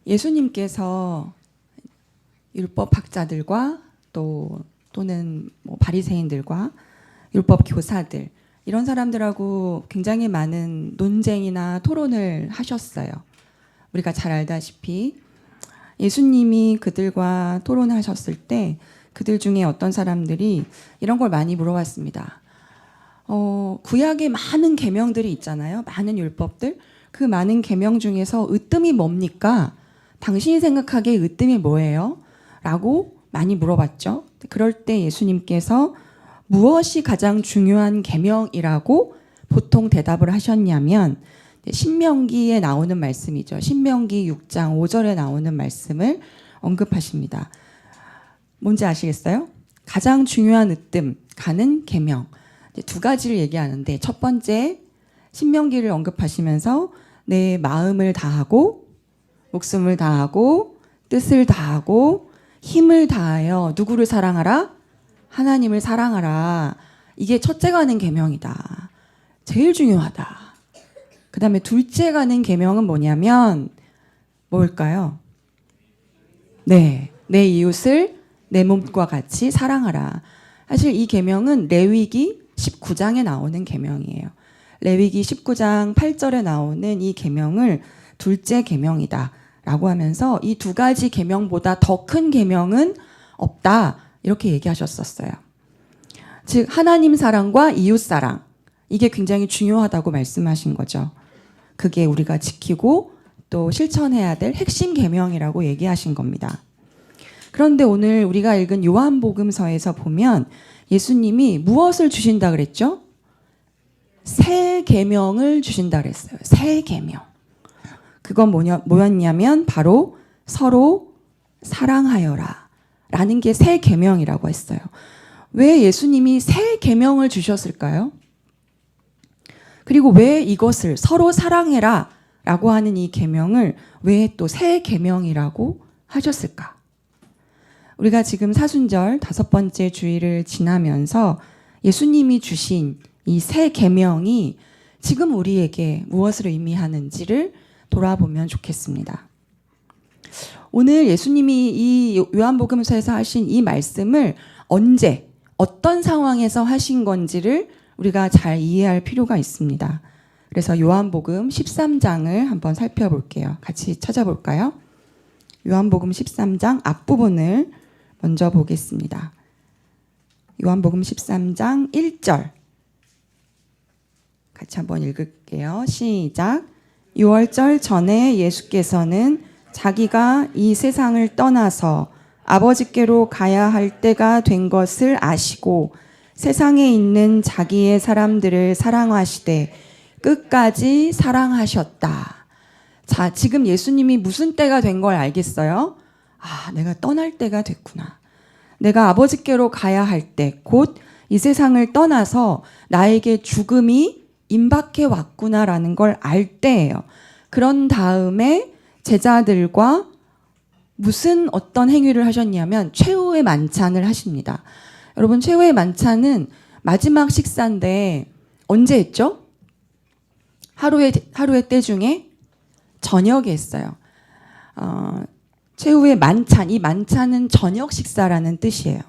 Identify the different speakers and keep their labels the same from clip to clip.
Speaker 1: 예수님께서 율법 학자들과 또는 바리새인들과 율법 교사들 이런 사람들하고 굉장히 많은 논쟁이나 토론을 하셨어요. 우리가 잘 알다시피 예수님이 그들과 토론하셨을 때 그들 중에 어떤 사람들이 이런 걸 많이 물어봤습니다. 구약에 많은 계명들이 있잖아요. 많은 율법들. 그 많은 계명 중에서 으뜸이 뭡니까? 당신이 생각하기에 으뜸이 뭐예요? 라고 많이 물어봤죠. 그럴 때 예수님께서 무엇이 가장 중요한 계명이라고 보통 대답을 하셨냐면 신명기에 나오는 말씀이죠. 신명기 6장 5절에 나오는 말씀을 언급하십니다. 뭔지 아시겠어요? 가장 중요한 으뜸, 가는 계명. 두 가지를 얘기하는데 첫 번째 신명기를 언급하시면서 내 마음을 다하고 목숨을 다하고 뜻을 다하고 힘을 다하여 누구를 사랑하라? 하나님을 사랑하라. 이게 첫째 가는 계명이다. 제일 중요하다. 그 다음에 둘째 가는 계명은 뭐냐면 뭘까요? 네, 내 이웃을 내 몸과 같이 사랑하라. 사실 이 계명은 레위기 19장에 나오는 계명이에요. 레위기 19장 8절에 나오는 이 계명을 둘째 계명이다 라고 하면서 이 두 가지 계명보다 더 큰 계명은 없다 이렇게 얘기하셨었어요. 즉 하나님 사랑과 이웃 사랑 이게 굉장히 중요하다고 말씀하신 거죠. 그게 우리가 지키고 또 실천해야 될 핵심 계명이라고 얘기하신 겁니다. 그런데 오늘 우리가 읽은 요한복음서에서 보면 예수님이 무엇을 주신다 그랬죠? 새 계명을 주신다 그랬어요. 새 계명. 그건 뭐였냐면 바로 서로 사랑하여라 라는 게 새 계명이라고 했어요. 왜 예수님이 새 계명을 주셨을까요? 그리고 왜 이것을 서로 사랑해라 라고 하는 이 계명을 왜 또 새 계명이라고 하셨을까? 우리가 지금 사순절 5번째 주일을 지나면서 예수님이 주신 이 새 계명이 지금 우리에게 무엇을 의미하는지를 돌아보면 좋겠습니다. 오늘 예수님이 이 요한복음서에서 하신 이 말씀을 언제, 어떤 상황에서 하신 건지를 우리가 잘 이해할 필요가 있습니다. 그래서 요한복음 13장을 한번 살펴볼게요. 같이 찾아볼까요? 요한복음 13장 앞부분을 먼저 보겠습니다. 요한복음 13장 1절 같이 한번 읽을게요. 시작. 6월절 전에 예수께서는 자기가 이 세상을 떠나서 아버지께로 가야 할 때가 된 것을 아시고 세상에 있는 자기의 사람들을 사랑하시되 끝까지 사랑하셨다. 자, 지금 예수님이 무슨 때가 된 걸 알겠어요? 아, 내가 떠날 때가 됐구나. 내가 아버지께로 가야 할 때, 곧 이 세상을 떠나서 나에게 죽음이 임박해 왔구나라는 걸 알 때예요. 그런 다음에 제자들과 무슨 어떤 행위를 하셨냐면 최후의 만찬을 하십니다. 여러분, 최후의 만찬은 마지막 식사인데 언제 했죠? 하루의 때 중에 저녁에 했어요. 최후의 만찬, 이 만찬은 저녁 식사라는 뜻이에요.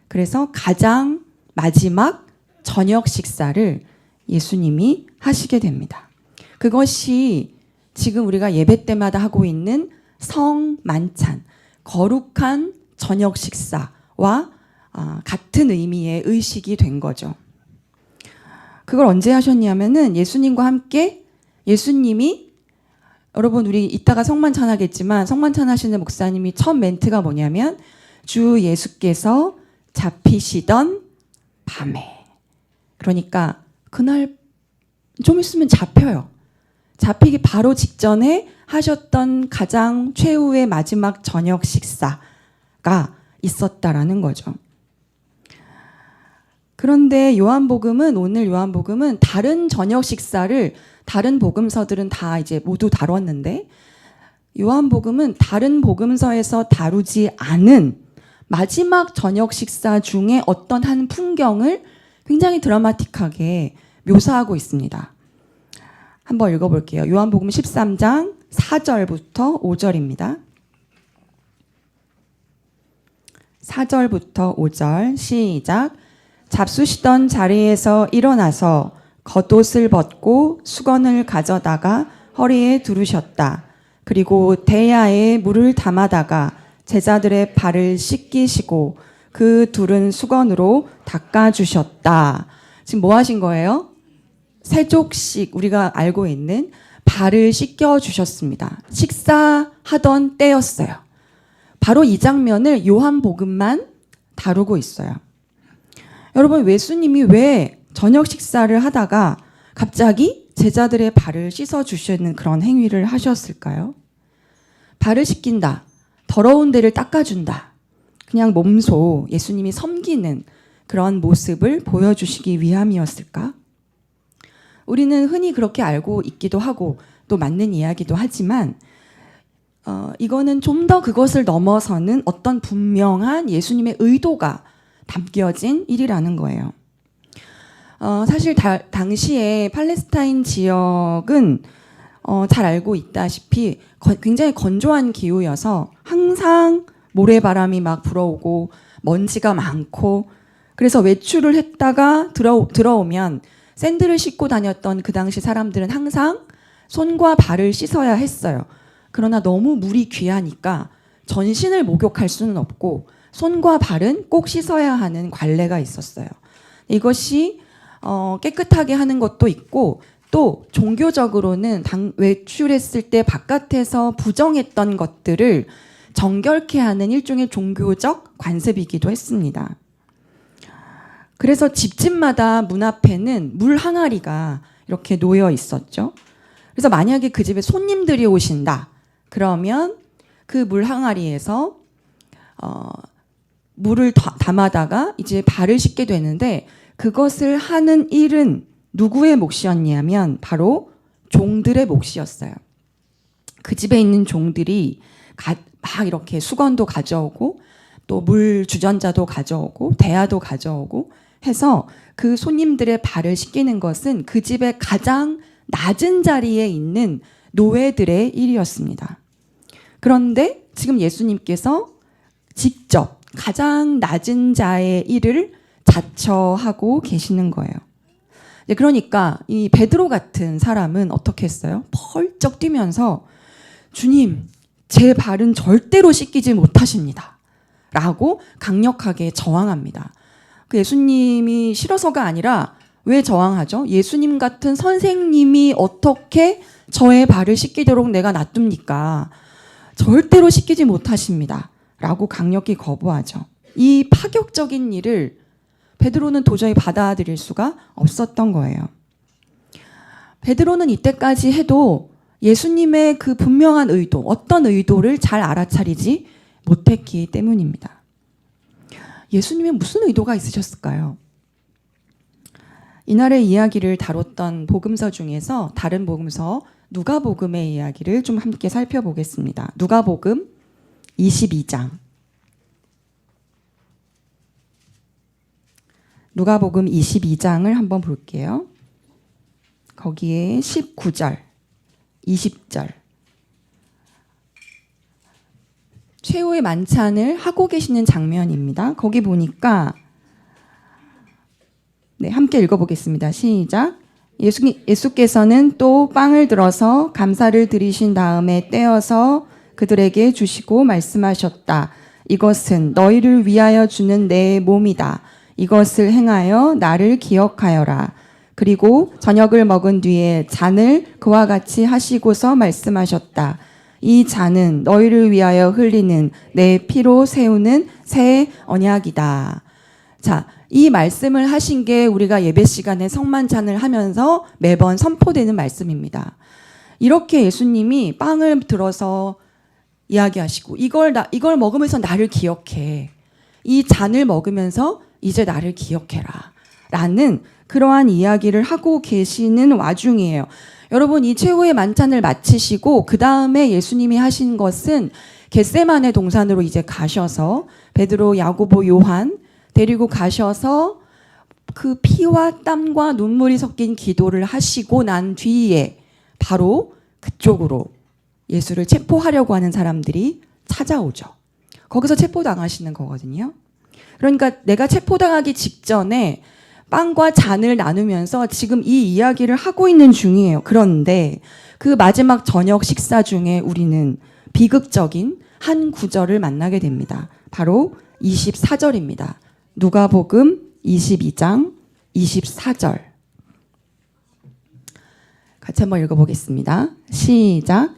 Speaker 1: 그래서 가장 마지막 저녁 식사를 예수님이 하시게 됩니다. 그것이 지금 우리가 예배 때마다 하고 있는 성만찬, 거룩한 저녁 식사와 같은 의미의 의식이 된 거죠. 그걸 언제 하셨냐면은 예수님과 함께 예수님이 여러분 우리 이따가 성만찬 하겠지만 성만찬 하시는 목사님이 첫 멘트가 뭐냐면 주 예수께서 잡히시던 밤에 그러니까 그날 좀 있으면 잡혀요. 잡히기 바로 직전에 하셨던 가장 최후의 마지막 저녁 식사가 있었다라는 거죠. 그런데 오늘 요한복음은 다른 저녁 식사를 다른 복음서들은 다 이제 모두 다뤘는데 요한복음은 다른 복음서에서 다루지 않은 마지막 저녁 식사 중에 어떤 한 풍경을 굉장히 드라마틱하게 묘사하고 있습니다. 한번 읽어볼게요. 요한복음 13장 4절부터 5절입니다. 4절부터 5절 시작. 잡수시던 자리에서 일어나서 겉옷을 벗고 수건을 가져다가 허리에 두르셨다. 그리고 대야에 물을 담아다가 제자들의 발을 씻기시고 그 둘은 수건으로 닦아주셨다. 지금 뭐 하신 거예요? 세족식, 우리가 알고 있는 발을 씻겨주셨습니다. 식사하던 때였어요. 바로 이 장면을 요한복음만 다루고 있어요. 여러분, 예수님이 왜 저녁 식사를 하다가 갑자기 제자들의 발을 씻어주시는 그런 행위를 하셨을까요? 발을 씻긴다. 더러운 데를 닦아준다. 그냥 몸소 예수님이 섬기는 그런 모습을 보여주시기 위함이었을까? 우리는 흔히 그렇게 알고 있기도 하고 또 맞는 이야기도 하지만 이거는 좀 더 그것을 넘어서는 어떤 분명한 예수님의 의도가 담겨진 일이라는 거예요. 사실 당시에 팔레스타인 지역은 잘 알고 있다시피 굉장히 건조한 기후여서 항상 모래바람이 막 불어오고 먼지가 많고, 그래서 외출을 했다가 들어오면 샌들을 신고 다녔던 그 당시 사람들은 항상 손과 발을 씻어야 했어요. 그러나 너무 물이 귀하니까 전신을 목욕할 수는 없고 손과 발은 꼭 씻어야 하는 관례가 있었어요. 이것이 깨끗하게 하는 것도 있고, 또 종교적으로는 외출했을 때 바깥에서 부정했던 것들을 정결케 하는 일종의 종교적 관습이기도 했습니다. 그래서 집집마다 문 앞에는 물 항아리가 이렇게 놓여 있었죠. 그래서 만약에 그 집에 손님들이 오신다 그러면 그 물 항아리에서 물을 담아다가 이제 발을 씻게 되는데, 그것을 하는 일은 누구의 몫이었냐면 바로 종들의 몫이었어요. 그 집에 있는 종들이 막 이렇게 수건도 가져오고 또 물 주전자도 가져오고 대야도 가져오고 해서 그 손님들의 발을 씻기는 것은 그 집의 가장 낮은 자리에 있는 노예들의 일이었습니다. 그런데 지금 예수님께서 직접 가장 낮은 자의 일을 자처하고 계시는 거예요. 그러니까 이 베드로 같은 사람은 어떻게 했어요? 펄쩍 뛰면서 주님, 제 발은 절대로 씻기지 못하십니다. 라고 강력하게 저항합니다. 그 예수님이 싫어서가 아니라 왜 저항하죠? 예수님 같은 선생님이 어떻게 저의 발을 씻기도록 내가 놔둡니까? 절대로 씻기지 못하십니다. 라고 강력히 거부하죠. 이 파격적인 일을 베드로는 도저히 받아들일 수가 없었던 거예요. 베드로는 이때까지 해도 예수님의 그 분명한 의도, 어떤 의도를 잘 알아차리지 못했기 때문입니다. 예수님의 무슨 의도가 있으셨을까요? 이날의 이야기를 다뤘던 복음서 중에서 다른 복음서 누가복음의 이야기를 좀 함께 살펴보겠습니다. 누가복음 22장. 누가복음 22장을 한번 볼게요. 거기에 19절, 20절. 최후의 만찬을 하고 계시는 장면입니다. 거기 보니까 함께 읽어보겠습니다. 시작. 예수께서는 또 빵을 들어서 감사를 드리신 다음에 떼어서 그들에게 주시고 말씀하셨다. 이것은 너희를 위하여 주는 내 몸이다. 이것을 행하여 나를 기억하여라. 그리고 저녁을 먹은 뒤에 잔을 그와 같이 하시고서 말씀하셨다. 이 잔은 너희를 위하여 흘리는 내 피로 세우는 새 언약이다. 자, 이 말씀을 하신 게 우리가 예배 시간에 성만찬을 하면서 매번 선포되는 말씀입니다. 이렇게 예수님이 빵을 들어서 이야기하시고 이걸 먹으면서 나를 기억해. 이 잔을 먹으면서 이제 나를 기억해라. 라는 그러한 이야기를 하고 계시는 와중이에요. 여러분, 이 최후의 만찬을 마치시고 그 다음에 예수님이 하신 것은 겟세마네 동산으로 이제 가셔서 베드로, 야고보, 요한 데리고 가셔서 그 피와 땀과 눈물이 섞인 기도를 하시고 난 뒤에 바로 그쪽으로 예수를 체포하려고 하는 사람들이 찾아오죠. 거기서 체포당하시는 거거든요. 그러니까 내가 체포당하기 직전에 빵과 잔을 나누면서 지금 이 이야기를 하고 있는 중이에요. 그런데 그 마지막 저녁 식사 중에 우리는 비극적인 한 구절을 만나게 됩니다. 바로 24절입니다. 누가복음 22장 24절. 같이 한번 읽어보겠습니다. 시작.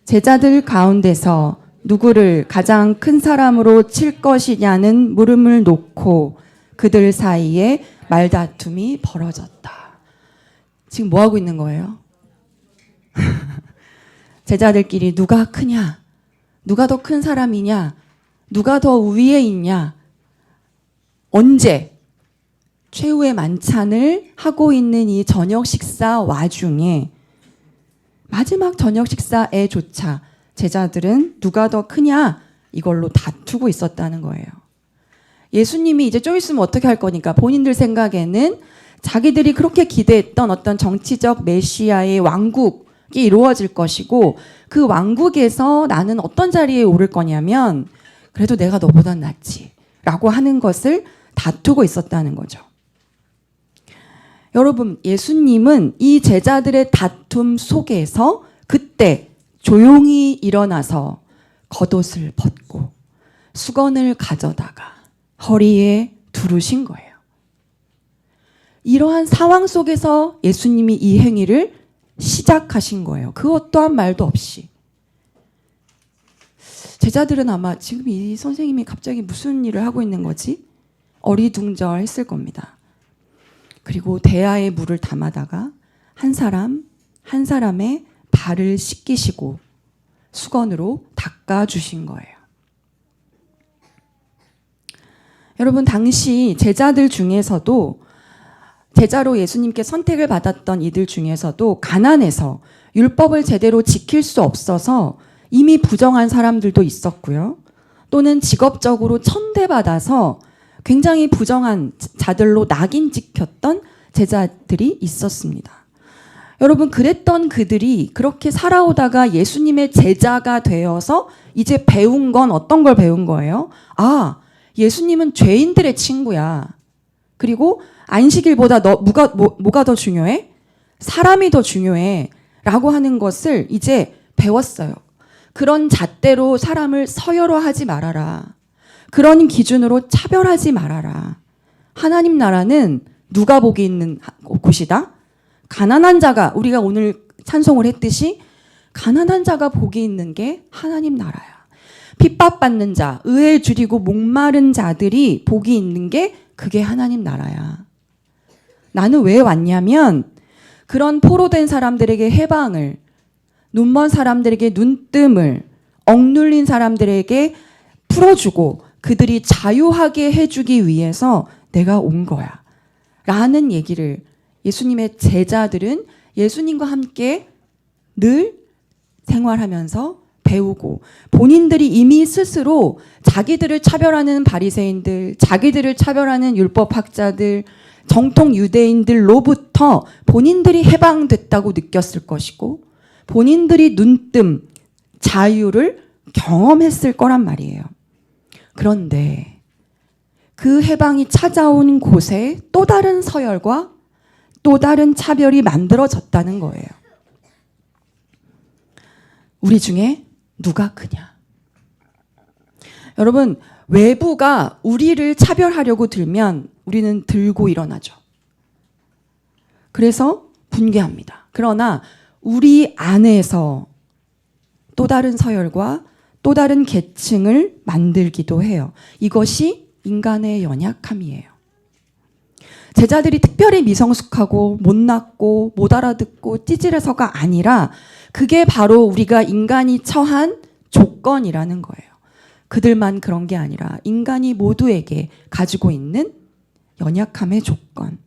Speaker 1: 제자들 가운데서 누구를 가장 큰 사람으로 칠 것이냐는 물음을 놓고 그들 사이에 말다툼이 벌어졌다. 지금 뭐 하고 있는 거예요? 제자들끼리 누가 크냐? 누가 더 큰 사람이냐? 누가 더 위에 있냐? 언제? 최후의 만찬을 하고 있는 이 저녁 식사 와중에 마지막 저녁 식사에조차 제자들은 누가 더 크냐? 이걸로 다투고 있었다는 거예요. 예수님이 이제 좀 있으면 어떻게 할 거니까 본인들 생각에는 자기들이 그렇게 기대했던 어떤 정치적 메시아의 왕국이 이루어질 것이고 그 왕국에서 나는 어떤 자리에 오를 거냐면 그래도 내가 너보단 낫지 라고 하는 것을 다투고 있었다는 거죠. 여러분, 예수님은 이 제자들의 다툼 속에서 그때 조용히 일어나서 겉옷을 벗고 수건을 가져다가 허리에 두르신 거예요. 이러한 상황 속에서 예수님이 이 행위를 시작하신 거예요. 그것 또한 말도 없이. 제자들은 아마 지금 이 선생님이 갑자기 무슨 일을 하고 있는 거지? 어리둥절했을 겁니다. 그리고 대야에 물을 담아다가 한 사람 한 사람의 발을 씻기시고 수건으로 닦아주신 거예요. 여러분, 당시 제자들 중에서도 제자로 예수님께 선택을 받았던 이들 중에서도 가난해서 율법을 제대로 지킬 수 없어서 이미 부정한 사람들도 있었고요. 또는 직업적으로 천대받아서 굉장히 부정한 자들로 낙인 찍혔던 제자들이 있었습니다. 여러분, 그랬던 그들이 그렇게 살아오다가 예수님의 제자가 되어서 이제 배운 건 어떤 걸 배운 거예요? 아, 예수님은 죄인들의 친구야. 그리고 안식일보다 뭐가 더 중요해? 사람이 더 중요해. 라고 하는 것을 이제 배웠어요. 그런 잣대로 사람을 서열화하지 말아라. 그런 기준으로 차별하지 말아라. 하나님 나라는 누가 복이 있는 곳이다? 가난한 자가, 우리가 오늘 찬송을 했듯이 가난한 자가 복이 있는 게 하나님 나라야. 핍박받는 자, 의에 줄이고 목마른 자들이 복이 있는 게 그게 하나님 나라야. 나는 왜 왔냐면 그런 포로된 사람들에게 해방을, 눈먼 사람들에게 눈뜸을, 억눌린 사람들에게 풀어주고 그들이 자유하게 해주기 위해서 내가 온 거야. 라는 얘기를 예수님의 제자들은 예수님과 함께 늘 생활하면서 배우고 본인들이 이미 스스로 자기들을 차별하는 바리새인들, 자기들을 차별하는 율법학자들, 정통 유대인들로부터 본인들이 해방됐다고 느꼈을 것이고 본인들이 눈뜸, 자유를 경험했을 거란 말이에요. 그런데 그 해방이 찾아온 곳에 또 다른 서열과 또 다른 차별이 만들어졌다는 거예요. 우리 중에 누가 크냐? 여러분, 외부가 우리를 차별하려고 들면 우리는 들고 일어나죠. 그래서 분개합니다. 그러나 우리 안에서 또 다른 서열과 또 다른 계층을 만들기도 해요. 이것이 인간의 연약함이에요. 제자들이 특별히 미성숙하고 못났고 못 알아듣고 찌질해서가 아니라 그게 바로 우리가 인간이 처한 조건이라는 거예요. 그들만 그런 게 아니라 인간이 모두에게 가지고 있는 연약함의 조건.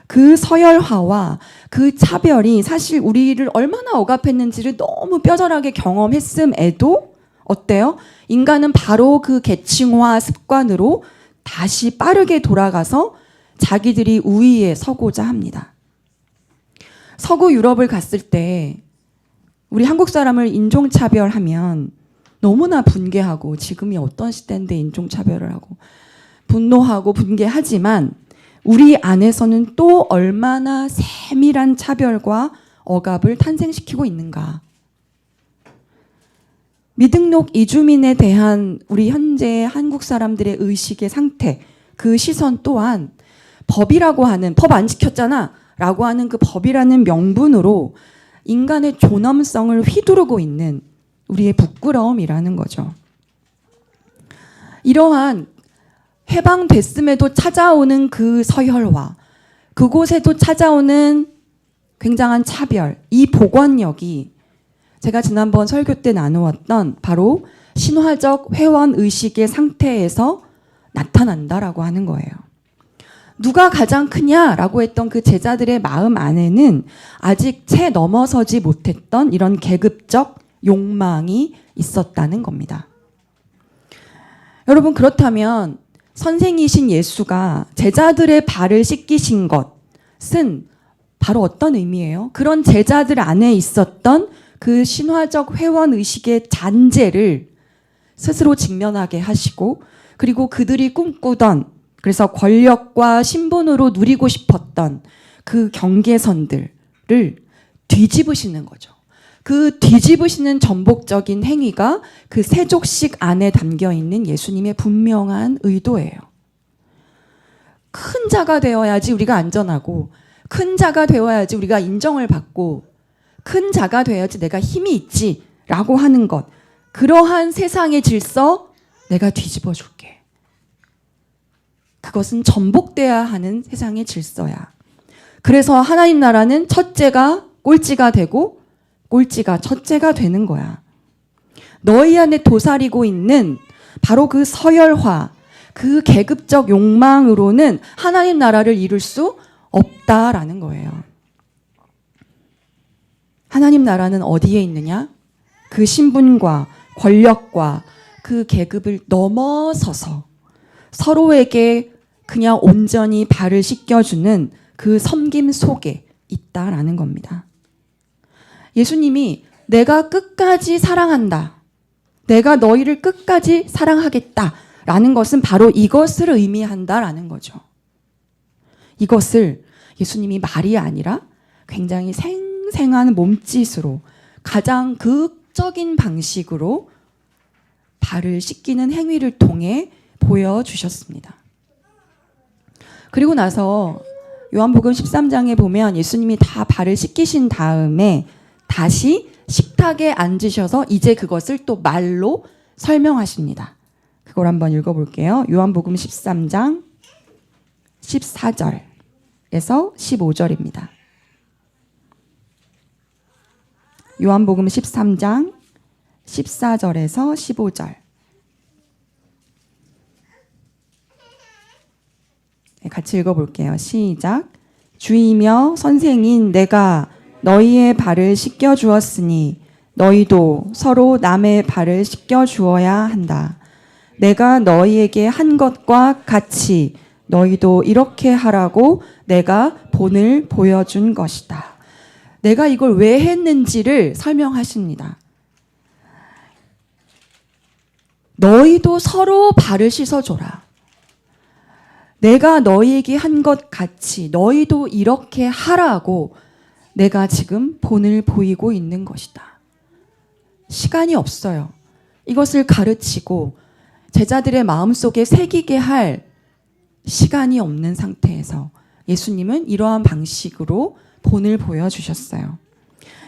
Speaker 1: 그 서열화와 그 차별이 사실 우리를 얼마나 억압했는지를 너무 뼈저하게 경험했음에도 어때요? 인간은 바로 그 계층화 습관으로 다시 빠르게 돌아가서 자기들이 우위에 서고자 합니다. 서구 유럽을 갔을 때 우리 한국 사람을 인종차별하면 너무나 분개하고, 지금이 어떤 시대인데 인종차별을 하고 분노하고 분개하지만 우리 안에서는 또 얼마나 세밀한 차별과 억압을 탄생시키고 있는가. 미등록 이주민에 대한 우리 현재 한국 사람들의 의식의 상태, 그 시선 또한 법이라고 하는, 법 안 지켰잖아 라고 하는 그 법이라는 명분으로 인간의 존엄성을 휘두르고 있는 우리의 부끄러움이라는 거죠. 이러한 해방됐음에도 찾아오는 그 서열화, 그곳에도 찾아오는 굉장한 차별, 이 복원력이 제가 지난번 설교 때 나누었던 바로 신화적 회원의식의 상태에서 나타난다라고 하는 거예요. 누가 가장 크냐라고 했던 그 제자들의 마음 안에는 아직 채 넘어서지 못했던 이런 계급적 욕망이 있었다는 겁니다. 여러분, 그렇다면 선생이신 예수가 제자들의 발을 씻기신 것은 바로 어떤 의미예요? 그런 제자들 안에 있었던 그 신화적 회원의식의 잔재를 스스로 직면하게 하시고, 그리고 그들이 꿈꾸던, 그래서 권력과 신분으로 누리고 싶었던 그 경계선들을 뒤집으시는 거죠. 그 뒤집으시는 전복적인 행위가 그 세족식 안에 담겨 있는 예수님의 분명한 의도예요. 큰 자가 되어야지 우리가 안전하고, 큰 자가 되어야지 우리가 인정을 받고, 큰 자가 되어야지 내가 힘이 있지 라고 하는 것, 그러한 세상의 질서 내가 뒤집어 줄게. 그것은 전복돼야 하는 세상의 질서야. 그래서 하나님 나라는 첫째가 꼴찌가 되고 꼴찌가 첫째가 되는 거야. 너희 안에 도사리고 있는 바로 그 서열화, 그 계급적 욕망으로는 하나님 나라를 이룰 수 없다라는 거예요. 하나님 나라는 어디에 있느냐? 그 신분과 권력과 그 계급을 넘어서서 서로에게 그냥 온전히 발을 씻겨주는 그 섬김 속에 있다라는 겁니다. 예수님이 내가 끝까지 사랑한다, 내가 너희를 끝까지 사랑하겠다라는 것은 바로 이것을 의미한다라는 거죠. 이것을 예수님이 말이 아니라 굉장히 생생한 몸짓으로, 가장 극적인 방식으로 발을 씻기는 행위를 통해 보여주셨습니다. 그리고 나서 요한복음 13장에 보면 예수님이 다 발을 씻기신 다음에 다시 식탁에 앉으셔서 이제 그것을 또 말로 설명하십니다. 그걸 한번 읽어볼게요. 요한복음 13장 14절에서 15절입니다. 요한복음 13장 14절에서 15절. 같이 읽어볼게요. 시작. 주이며 선생인 내가 너희의 발을 씻겨 주었으니 너희도 서로 남의 발을 씻겨 주어야 한다. 내가 너희에게 한 것과 같이 너희도 이렇게 하라고 내가 본을 보여준 것이다. 내가 이걸 왜 했는지를 설명하십니다. 너희도 서로 발을 씻어줘라. 내가 너희에게 한 것 같이 너희도 이렇게 하라고 내가 지금 본을 보이고 있는 것이다. 시간이 없어요. 이것을 가르치고 제자들의 마음속에 새기게 할 시간이 없는 상태에서 예수님은 이러한 방식으로 본을 보여주셨어요.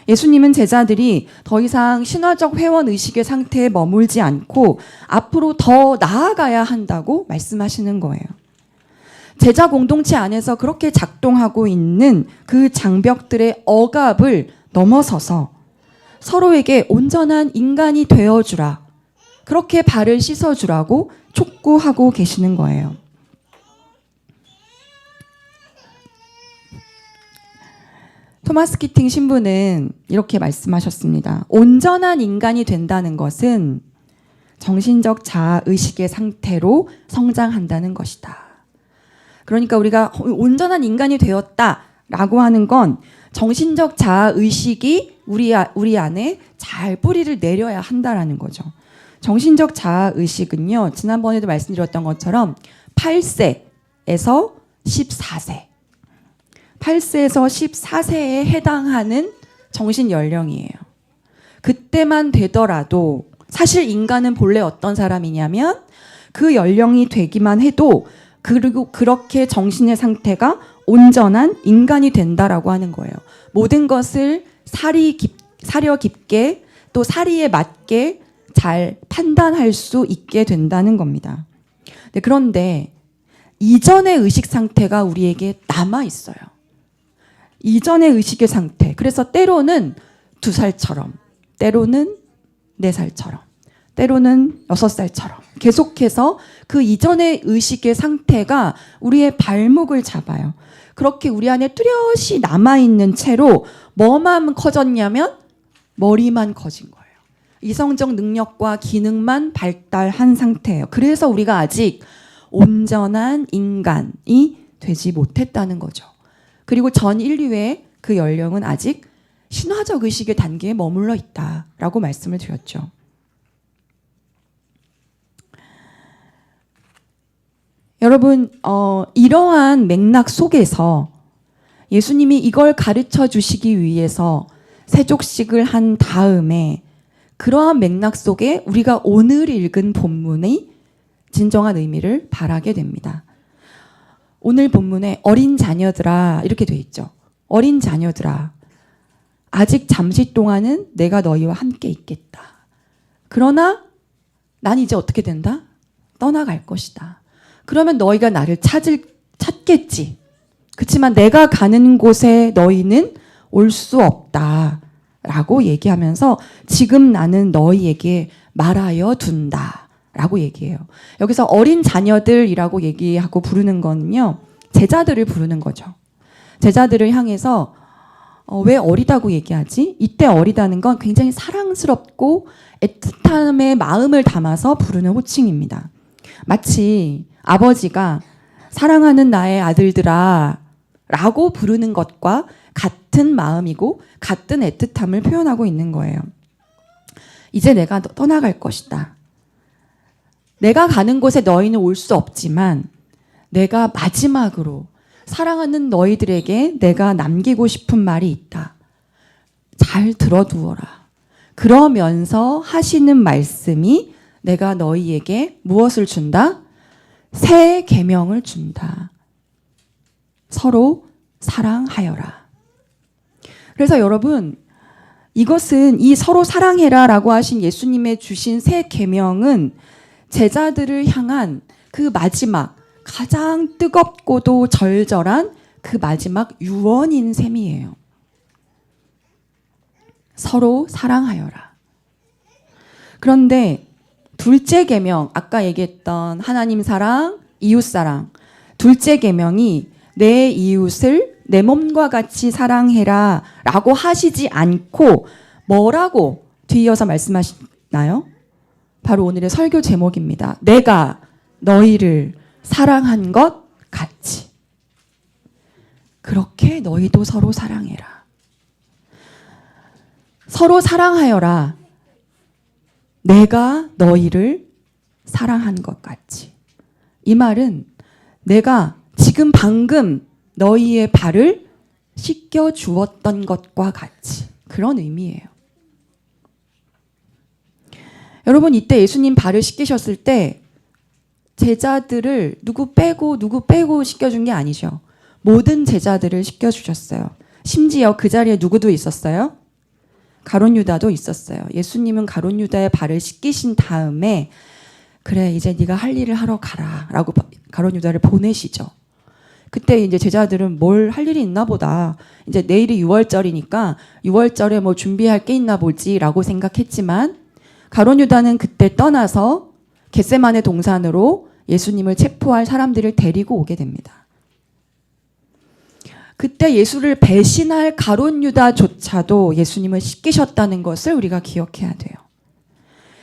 Speaker 1: 예수님은 제자들이 더 이상 신화적 회원 의식의 상태에 머물지 않고 앞으로 더 나아가야 한다고 말씀하시는 거예요. 제자 공동체 안에서 그렇게 작동하고 있는 그 장벽들의 억압을 넘어서서 서로에게 온전한 인간이 되어주라, 그렇게 발을 씻어주라고 촉구하고 계시는 거예요. 토마스 키팅 신부는 이렇게 말씀하셨습니다. 온전한 인간이 된다는 것은 정신적 자아의식의 상태로 성장한다는 것이다. 그러니까 우리가 온전한 인간이 되었다 라고 하는 건 정신적 자아 의식이 우리 안에 잘 뿌리를 내려야 한다라는 거죠. 정신적 자아 의식은요, 지난번에도 말씀드렸던 것처럼 8세에서 14세, 8세에서 14세에 해당하는 정신 연령이에요. 그때만 되더라도 사실 인간은 본래 어떤 사람이냐면 그 연령이 되기만 해도 그리고 그렇게 정신의 상태가 온전한 인간이 된다라고 하는 거예요. 모든 것을 사려 깊게 또 사리에 맞게 잘 판단할 수 있게 된다는 겁니다. 네, 그런데 이전의 의식 상태가 우리에게 남아 있어요. 이전의 의식의 상태. 그래서 때로는 2살처럼, 때로는 4살처럼, 때로는 6살처럼 계속해서 그 이전의 의식의 상태가 우리의 발목을 잡아요. 그렇게 우리 안에 뚜렷이 남아있는 채로 뭐만 커졌냐면 머리만 커진 거예요. 이성적 능력과 기능만 발달한 상태예요. 그래서 우리가 아직 온전한 인간이 되지 못했다는 거죠. 그리고 전 인류의 그 연령은 아직 신화적 의식의 단계에 머물러 있다라고 말씀을 드렸죠. 여러분, 이러한 맥락 속에서 예수님이 이걸 가르쳐 주시기 위해서 세족식을 한 다음에 그러한 맥락 속에 우리가 오늘 읽은 본문의 진정한 의미를 바라게 됩니다. 오늘 본문에 어린 자녀들아 이렇게 돼 있죠. 어린 자녀들아, 아직 잠시 동안은 내가 너희와 함께 있겠다. 그러나 난 이제 어떻게 된다? 떠나갈 것이다. 그러면 너희가 나를 찾겠지. 그렇지만 내가 가는 곳에 너희는 올 수 없다. 라고 얘기하면서 지금 나는 너희에게 말하여 둔다. 라고 얘기해요. 여기서 어린 자녀들이라고 얘기하고 부르는 거는요, 제자들을 부르는 거죠. 제자들을 향해서 왜 어리다고 얘기하지? 이때 어리다는 건 굉장히 사랑스럽고 애틋함의 마음을 담아서 부르는 호칭입니다. 마치 아버지가 사랑하는 나의 아들들아 라고 부르는 것과 같은 마음이고 같은 애틋함을 표현하고 있는 거예요. 이제 내가 떠나갈 것이다. 내가 가는 곳에 너희는 올 수 없지만 내가 마지막으로 사랑하는 너희들에게 내가 남기고 싶은 말이 있다. 잘 들어두어라. 그러면서 하시는 말씀이 내가 너희에게 무엇을 준다? 새 계명을 준다. 서로 사랑하여라. 그래서 여러분, 이것은 이 서로 사랑해라라고 하신 예수님의 주신 새 계명은 제자들을 향한 그 마지막 가장 뜨겁고도 절절한 그 마지막 유언인 셈이에요. 서로 사랑하여라. 그런데 둘째 계명, 아까 얘기했던 하나님 사랑, 이웃 사랑, 둘째 계명이 내 이웃을 내 몸과 같이 사랑해라 라고 하시지 않고 뭐라고 뒤이어서 말씀하시나요? 바로 오늘의 설교 제목입니다. 내가 너희를 사랑한 것 같이. 그렇게 너희도 서로 사랑해라. 서로 사랑하여라. 내가 너희를 사랑한 것 같이. 이 말은 내가 지금 방금 너희의 발을 씻겨 주었던 것과 같이. 그런 의미예요. 여러분, 이때 예수님 발을 씻기셨을 때 제자들을 누구 빼고 씻겨준 게 아니죠. 모든 제자들을 씻겨주셨어요. 심지어 그 자리에 누구도 있었어요? 가룟 유다도 있었어요. 예수님은 가룟 유다의 발을 씻기신 다음에 그래 이제 네가 할 일을 하러 가라 라고 가룟 유다를 보내시죠. 그때 이제 제자들은 뭘 할 일이 있나 보다. 이제 내일이 6월절이니까 6월절에 뭐 준비할 게 있나 보지라고 생각했지만 가룟 유다는 그때 떠나서 겟세마네 동산으로 예수님을 체포할 사람들을 데리고 오게 됩니다. 그때 예수를 배신할 가룟 유다조차도 예수님을 씻기셨다는 것을 우리가 기억해야 돼요.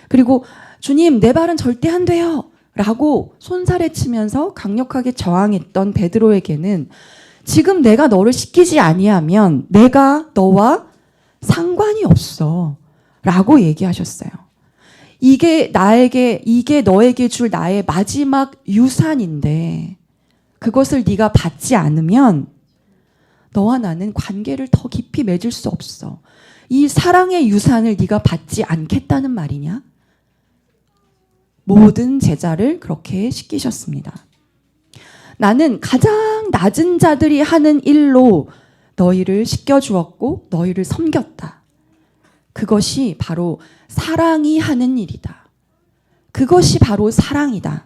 Speaker 1: 그리고 주님, 내 발은 절대 안 돼요 라고 손살에 치면서 강력하게 저항했던 베드로에게는 지금 내가 너를 시키지 아니하면 내가 너와 상관이 없어. 라고 얘기하셨어요. 이게 너에게 줄 나의 마지막 유산인데 그것을 네가 받지 않으면 너와 나는 관계를 더 깊이 맺을 수 없어. 이 사랑의 유산을 네가 받지 않겠다는 말이냐? 모든 제자를 그렇게 시키셨습니다. 나는 가장 낮은 자들이 하는 일로 너희를 시켜주었고 너희를 섬겼다. 그것이 바로 사랑이 하는 일이다. 그것이 바로 사랑이다.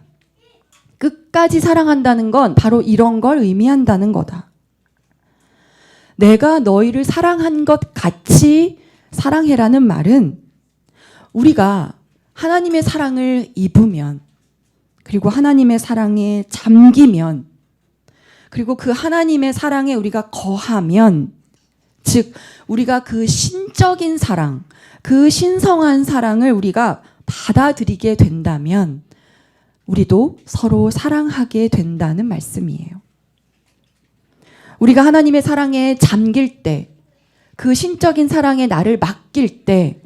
Speaker 1: 끝까지 사랑한다는 건 바로 이런 걸 의미한다는 거다. 내가 너희를 사랑한 것 같이 사랑해라는 말은 우리가 하나님의 사랑을 입으면 그리고 하나님의 사랑에 잠기면 그리고 그 하나님의 사랑에 우리가 거하면 즉 우리가 그 신적인 사랑, 그 신성한 사랑을 우리가 받아들이게 된다면 우리도 서로 사랑하게 된다는 말씀이에요. 우리가 하나님의 사랑에 잠길 때, 그 신적인 사랑에 나를 맡길 때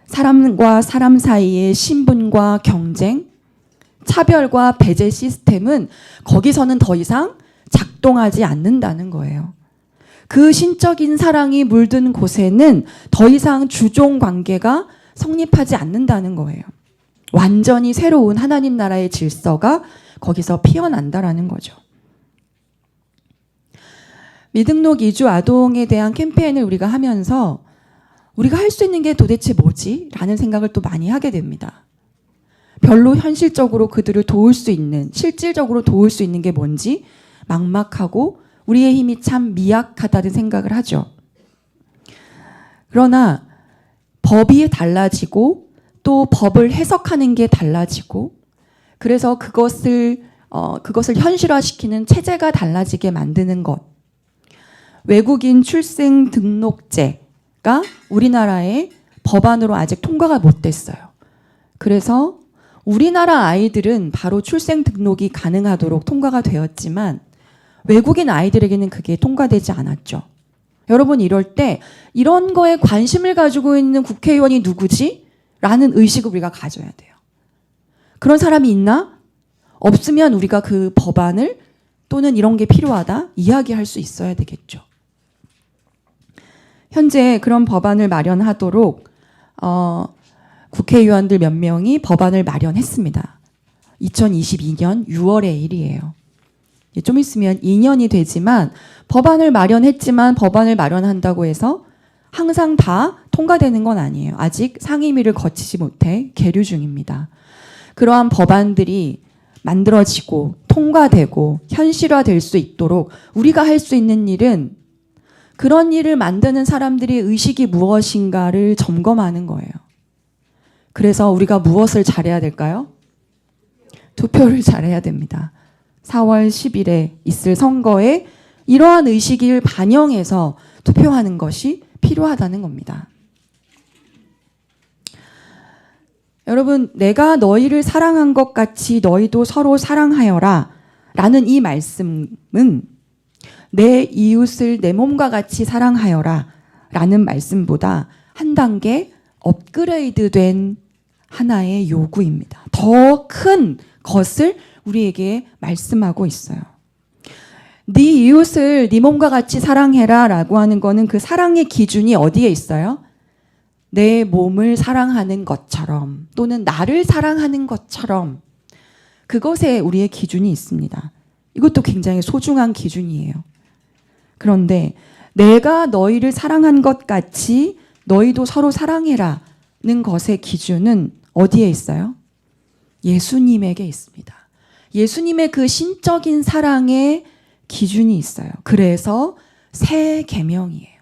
Speaker 1: 사람과 사람 사이의 신분과 경쟁, 차별과 배제 시스템은 거기서는 더 이상 작동하지 않는다는 거예요. 그 신적인 사랑이 물든 곳에는 더 이상 주종 관계가 성립하지 않는다는 거예요. 완전히 새로운 하나님 나라의 질서가 거기서 피어난다라는 거죠. 미등록 이주 아동에 대한 캠페인을 우리가 하면서 우리가 할 수 있는 게 도대체 뭐지? 라는 생각을 또 많이 하게 됩니다. 별로 현실적으로 그들을 도울 수 있는, 실질적으로 도울 수 있는 게 뭔지 막막하고 우리의 힘이 참 미약하다는 생각을 하죠. 그러나 법이 달라지고 또 법을 해석하는 게 달라지고 그래서 그것을 현실화시키는 체제가 달라지게 만드는 것. 외국인 출생 등록제가 우리나라의 법안으로 아직 통과가 못 됐어요. 그래서 우리나라 아이들은 바로 출생 등록이 가능하도록 통과가 되었지만 외국인 아이들에게는 그게 통과되지 않았죠. 여러분 이럴 때 이런 거에 관심을 가지고 있는 국회의원이 누구지? 라는 의식을 우리가 가져야 돼요. 그런 사람이 있나? 없으면 우리가 그 법안을 또는 이런 게 필요하다 이야기할 수 있어야 되겠죠. 현재 그런 법안을 마련하도록 국회의원들 몇 명이 법안을 마련했습니다. 2022년 6월의 일이에요. 좀 있으면 2년이 되지만 법안을 마련했지만 법안을 마련한다고 해서 항상 다 통과되는 건 아니에요. 아직 상임위를 거치지 못해 계류 중입니다. 그러한 법안들이 만들어지고 통과되고 현실화될 수 있도록 우리가 할 수 있는 일은 그런 일을 만드는 사람들의 의식이 무엇인가를 점검하는 거예요. 그래서 우리가 무엇을 잘해야 될까요? 투표를 잘해야 됩니다. 4월 10일에 있을 선거에 이러한 의식을 반영해서 투표하는 것이 필요하다는 겁니다. 여러분, 내가 너희를 사랑한 것 같이 너희도 서로 사랑하여라 라는 이 말씀은 내 이웃을 내 몸과 같이 사랑하여라 라는 말씀보다 한 단계 업그레이드된 하나의 요구입니다. 더 큰 것을 우리에게 말씀하고 있어요. 네 이웃을 네 몸과 같이 사랑해라 라고 하는 거는 그 사랑의 기준이 어디에 있어요? 내 몸을 사랑하는 것처럼 또는 나를 사랑하는 것처럼 그것에 우리의 기준이 있습니다. 이것도 굉장히 소중한 기준이에요. 그런데 내가 너희를 사랑한 것 같이 너희도 서로 사랑해라는 것의 기준은 어디에 있어요? 예수님에게 있습니다. 예수님의 그 신적인 사랑의 기준이 있어요. 그래서 새 계명이에요.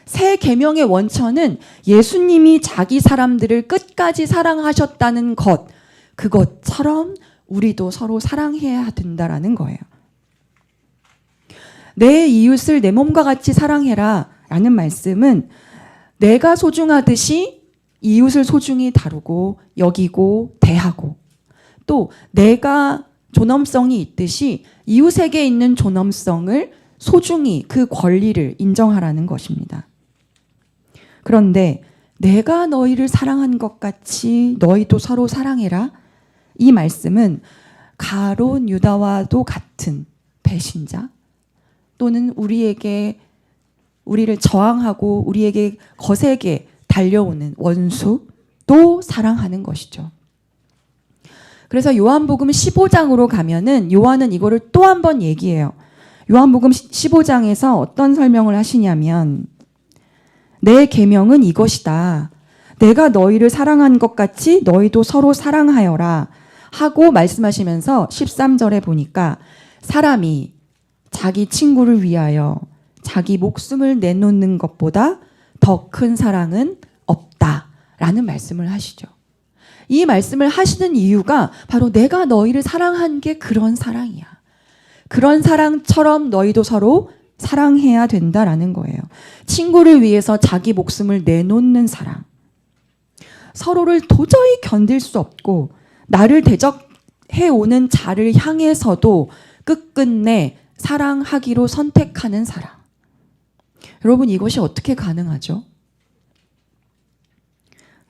Speaker 1: 새 계명의 원천은 예수님이 자기 사람들을 끝까지 사랑하셨다는 것, 그것처럼 우리도 서로 사랑해야 된다라는 거예요. 내 이웃을 내 몸과 같이 사랑해라 라는 말씀은 내가 소중하듯이 이웃을 소중히 다루고 여기고 대하고 또 내가 존엄성이 있듯이 이웃에게 있는 존엄성을 소중히 그 권리를 인정하라는 것입니다. 그런데 내가 너희를 사랑한 것 같이 너희도 서로 사랑해라. 이 말씀은 가룟 유다와도 같은 배신자 또는 우리를 저항하고 우리에게 거세게 달려오는 원수도 사랑하는 것이죠. 그래서 요한복음 15장으로 가면은 요한은 이거를 또 한 번 얘기해요. 요한복음 15장에서 어떤 설명을 하시냐면 내 계명은 이것이다. 내가 너희를 사랑한 것 같이 너희도 서로 사랑하여라 하고 말씀하시면서 13절에 보니까 사람이 자기 친구를 위하여 자기 목숨을 내놓는 것보다 더 큰 사랑은 없다라는 말씀을 하시죠. 이 말씀을 하시는 이유가 바로 내가 너희를 사랑한 게 그런 사랑이야. 그런 사랑처럼 너희도 서로 사랑해야 된다라는 거예요. 친구를 위해서 자기 목숨을 내놓는 사랑. 서로를 도저히 견딜 수 없고 나를 대적해오는 자를 향해서도 끝끝내 사랑하기로 선택하는 사랑. 여러분, 이것이 어떻게 가능하죠?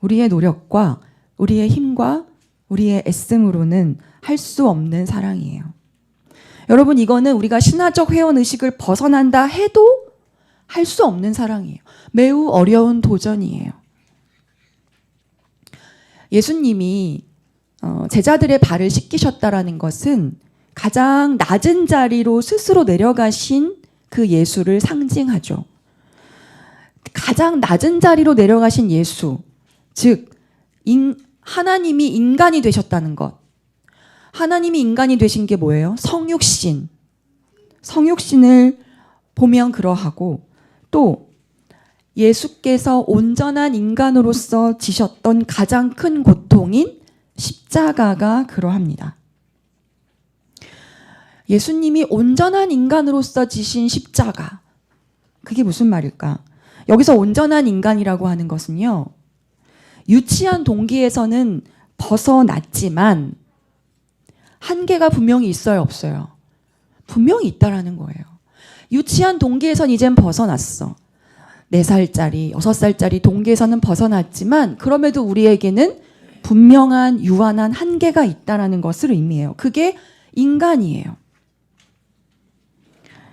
Speaker 1: 우리의 노력과 우리의 힘과 우리의 애씀으로는 할 수 없는 사랑이에요. 여러분, 이거는 우리가 신화적 회원의식을 벗어난다 해도 할 수 없는 사랑이에요. 매우 어려운 도전이에요. 예수님이 제자들의 발을 씻기셨다라는 것은 가장 낮은 자리로 스스로 내려가신 그 예수를 상징하죠. 가장 낮은 자리로 내려가신 예수, 즉 하나님이 인간이 되셨다는 것. 하나님이 인간이 되신 게 뭐예요? 성육신. 성육신을 보면 그러하고 또 예수께서 온전한 인간으로서 지셨던 가장 큰 고통인 십자가가 그러합니다. 예수님이 온전한 인간으로서 지신 십자가. 그게 무슨 말일까? 여기서 온전한 인간이라고 하는 것은요. 유치한 동기에서는 벗어났지만 한계가 분명히 있어요, 없어요? 분명히 있다라는 거예요. 유치한 동기에선 이젠 벗어났어. 4살짜리, 6살짜리 동기에서는 벗어났지만 그럼에도 우리에게는 분명한 유한한 한계가 있다라는 것을 의미해요. 그게 인간이에요.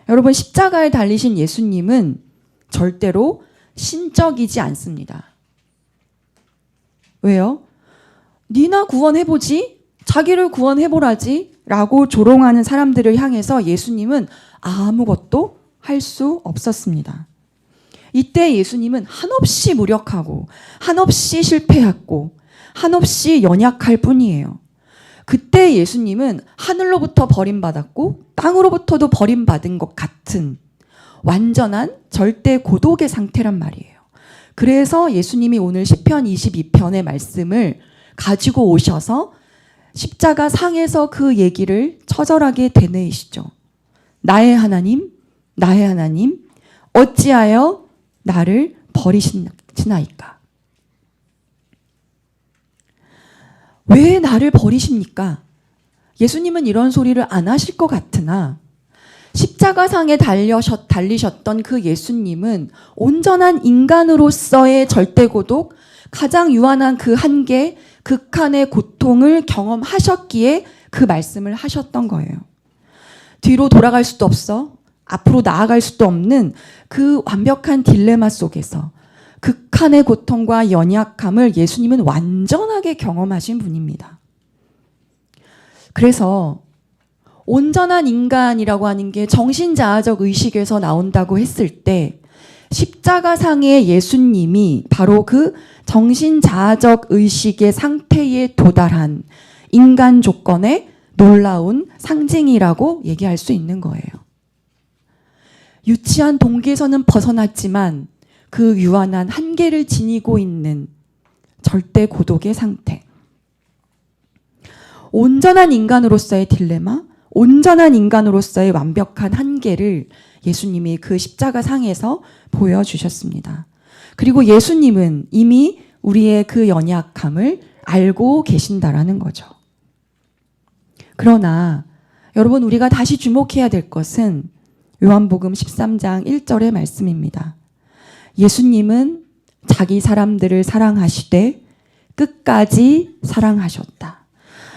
Speaker 1: 여러분, 십자가에 달리신 예수님은 절대로 신적이지 않습니다. 왜요? 니나 구원해보지? 자기를 구원해보라지? 라고 조롱하는 사람들을 향해서 예수님은 아무것도 할 수 없었습니다. 이때 예수님은 한없이 무력하고 한없이 실패했고 한없이 연약할 뿐이에요. 그때 예수님은 하늘로부터 버림받았고 땅으로부터도 버림받은 것 같은 완전한 절대 고독의 상태란 말이에요. 그래서 예수님이 오늘 시편 22편의 말씀을 가지고 오셔서 십자가 상에서 그 얘기를 처절하게 되뇌이시죠. 나의 하나님, 나의 하나님, 어찌하여 나를 버리시나이까? 왜 나를 버리십니까? 예수님은 이런 소리를 안 하실 것 같으나 십자가상에 달리셨던 그 예수님은 온전한 인간으로서의 절대 고독, 가장 유한한 그 한계, 극한의 고통을 경험하셨기에 그 말씀을 하셨던 거예요. 뒤로 돌아갈 수도 없어, 앞으로 나아갈 수도 없는 그 완벽한 딜레마 속에서 극한의 고통과 연약함을 예수님은 완전하게 경험하신 분입니다. 그래서 온전한 인간이라고 하는 게 정신자아적 의식에서 나온다고 했을 때 십자가상의 예수님이 바로 그 정신자아적 의식의 상태에 도달한 인간 조건의 놀라운 상징이라고 얘기할 수 있는 거예요. 유치한 동기에서는 벗어났지만 그 유한한 한계를 지니고 있는 절대 고독의 상태. 온전한 인간으로서의 딜레마, 온전한 인간으로서의 완벽한 한계를 예수님이 그 십자가 상에서 보여주셨습니다. 그리고 예수님은 이미 우리의 그 연약함을 알고 계신다라는 거죠. 그러나 여러분, 우리가 다시 주목해야 될 것은 요한복음 13장 1절의 말씀입니다. 예수님은 자기 사람들을 사랑하시되 끝까지 사랑하셨다.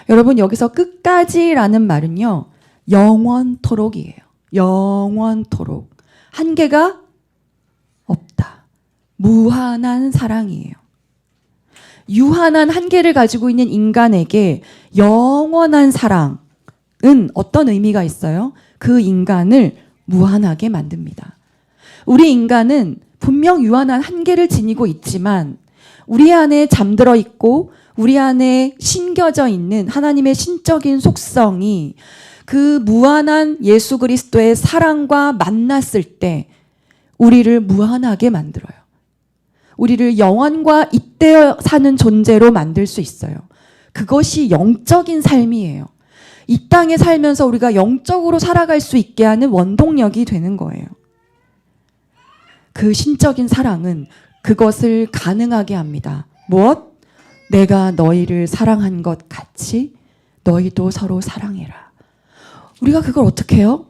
Speaker 1: 여러분, 여기서 끝까지라는 말은요, 영원토록이에요. 영원토록. 한계가 없다. 무한한 사랑이에요. 유한한 한계를 가지고 있는 인간에게 영원한 사랑은 어떤 의미가 있어요? 그 인간을 무한하게 만듭니다. 우리 인간은 분명 유한한 한계를 지니고 있지만 우리 안에 잠들어 있고 우리 안에 심겨져 있는 하나님의 신적인 속성이 그 무한한 예수 그리스도의 사랑과 만났을 때 우리를 무한하게 만들어요. 우리를 영원과 잇대어 사는 존재로 만들 수 있어요. 그것이 영적인 삶이에요. 이 땅에 살면서 우리가 영적으로 살아갈 수 있게 하는 원동력이 되는 거예요. 그 신적인 사랑은 그것을 가능하게 합니다. 무엇? 내가 너희를 사랑한 것 같이 너희도 서로 사랑해라. 우리가 그걸 어떻게 해요?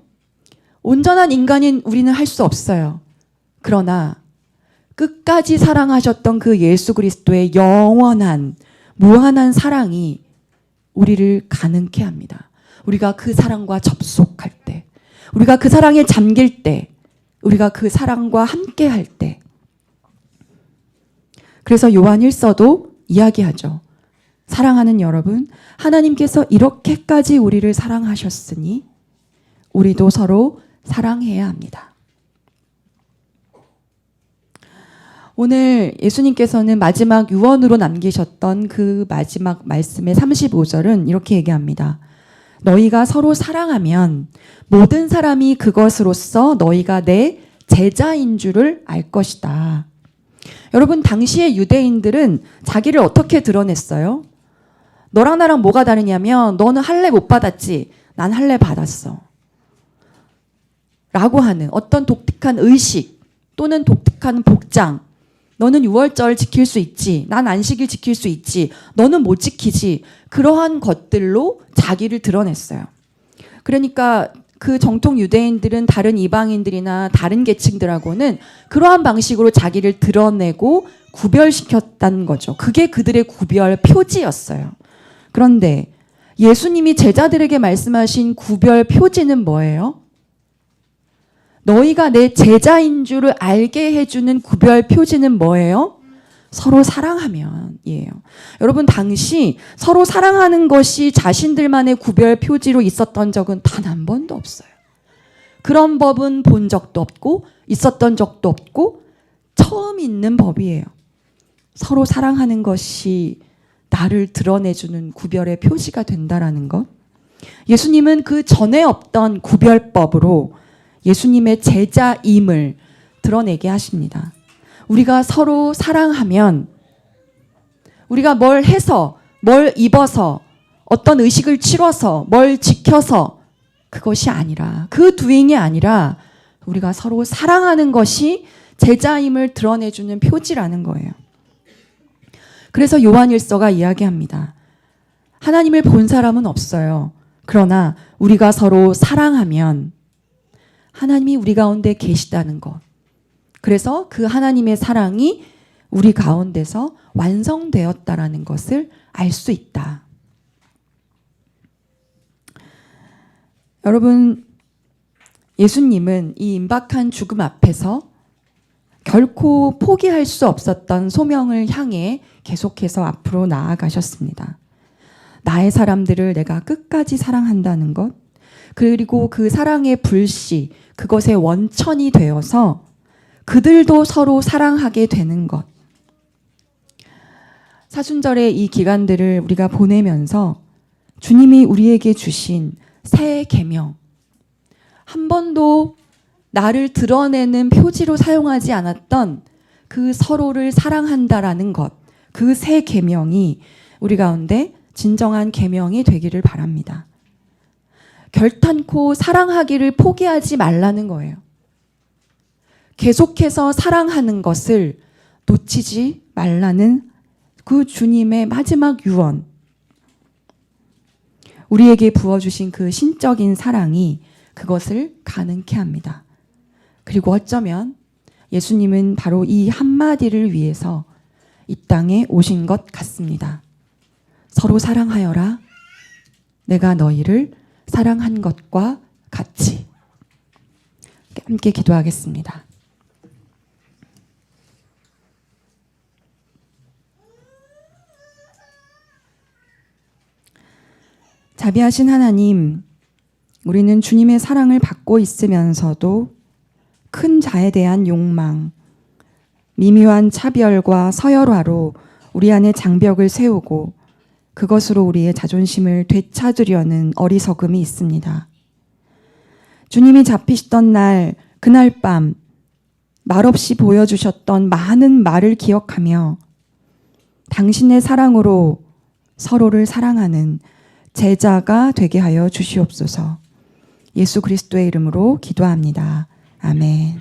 Speaker 1: 온전한 인간인 우리는 할 수 없어요. 그러나 끝까지 사랑하셨던 그 예수 그리스도의 영원한 무한한 사랑이 우리를 가능케 합니다. 우리가 그 사랑과 접속할 때, 우리가 그 사랑에 잠길 때, 우리가 그 사랑과 함께 할 때. 그래서 요한 1서도 이야기하죠. 사랑하는 여러분, 하나님께서 이렇게까지 우리를 사랑하셨으니 우리도 서로 사랑해야 합니다. 오늘 예수님께서는 마지막 유언으로 남기셨던 그 마지막 말씀의 35절은 이렇게 얘기합니다. 너희가 서로 사랑하면 모든 사람이 그것으로써 너희가 내 제자인 줄을 알 것이다. 여러분, 당시의 유대인들은 자기를 어떻게 드러냈어요? 너랑 나랑 뭐가 다르냐면 너는 할례 못 받았지, 난 할례 받았어. 라고 하는 어떤 독특한 의식 또는 독특한 복장. 너는 유월절 지킬 수 있지. 난 안식일 지킬 수 있지. 너는 못 지키지. 그러한 것들로 자기를 드러냈어요. 그러니까 그 정통 유대인들은 다른 이방인들이나 다른 계층들하고는 그러한 방식으로 자기를 드러내고 구별시켰다는 거죠. 그게 그들의 구별 표지였어요. 그런데 예수님이 제자들에게 말씀하신 구별 표지는 뭐예요? 너희가 내 제자인 줄을 알게 해주는 구별 표지는 뭐예요? 서로 사랑하면이에요. 여러분, 당시 서로 사랑하는 것이 자신들만의 구별 표지로 있었던 적은 단 한 번도 없어요. 그런 법은 본 적도 없고 있었던 적도 없고 처음 있는 법이에요. 서로 사랑하는 것이 나를 드러내주는 구별의 표시가 된다라는 것. 예수님은 그 전에 없던 구별법으로 예수님의 제자임을 드러내게 하십니다. 우리가 서로 사랑하면 우리가 뭘 해서, 뭘 입어서, 어떤 의식을 치러서, 뭘 지켜서 그것이 아니라, 그 doing이 아니라 우리가 서로 사랑하는 것이 제자임을 드러내주는 표지라는 거예요. 그래서 요한 1서가 이야기합니다. 하나님을 본 사람은 없어요. 그러나 우리가 서로 사랑하면 하나님이 우리 가운데 계시다는 것. 그래서 그 하나님의 사랑이 우리 가운데서 완성되었다라는 것을 알 수 있다. 여러분, 예수님은 이 임박한 죽음 앞에서 결코 포기할 수 없었던 소명을 향해 계속해서 앞으로 나아가셨습니다. 나의 사람들을 내가 끝까지 사랑한다는 것, 그리고 그 사랑의 불씨, 그것의 원천이 되어서 그들도 서로 사랑하게 되는 것. 사순절의 이 기간들을 우리가 보내면서 주님이 우리에게 주신 새 계명, 한 번도 나를 드러내는 표지로 사용하지 않았던 그 서로를 사랑한다라는 것, 그 새 계명이 우리 가운데 진정한 계명이 되기를 바랍니다. 결탄코 사랑하기를 포기하지 말라는 거예요. 계속해서 사랑하는 것을 놓치지 말라는 그 주님의 마지막 유언. 우리에게 부어주신 그 신적인 사랑이 그것을 가능케 합니다. 그리고 어쩌면 예수님은 바로 이 한마디를 위해서 이 땅에 오신 것 같습니다. 서로 사랑하여라. 내가 너희를 사랑한 것과 같이. 함께 기도하겠습니다. 자비하신 하나님, 우리는 주님의 사랑을 받고 있으면서도 큰 자에 대한 욕망, 미묘한 차별과 서열화로 우리 안에 장벽을 세우고 그것으로 우리의 자존심을 되찾으려는 어리석음이 있습니다. 주님이 잡히시던 날, 그날 밤 말없이 보여주셨던 많은 말을 기억하며 당신의 사랑으로 서로를 사랑하는 제자가 되게 하여 주시옵소서. 예수 그리스도의 이름으로 기도합니다. 아멘.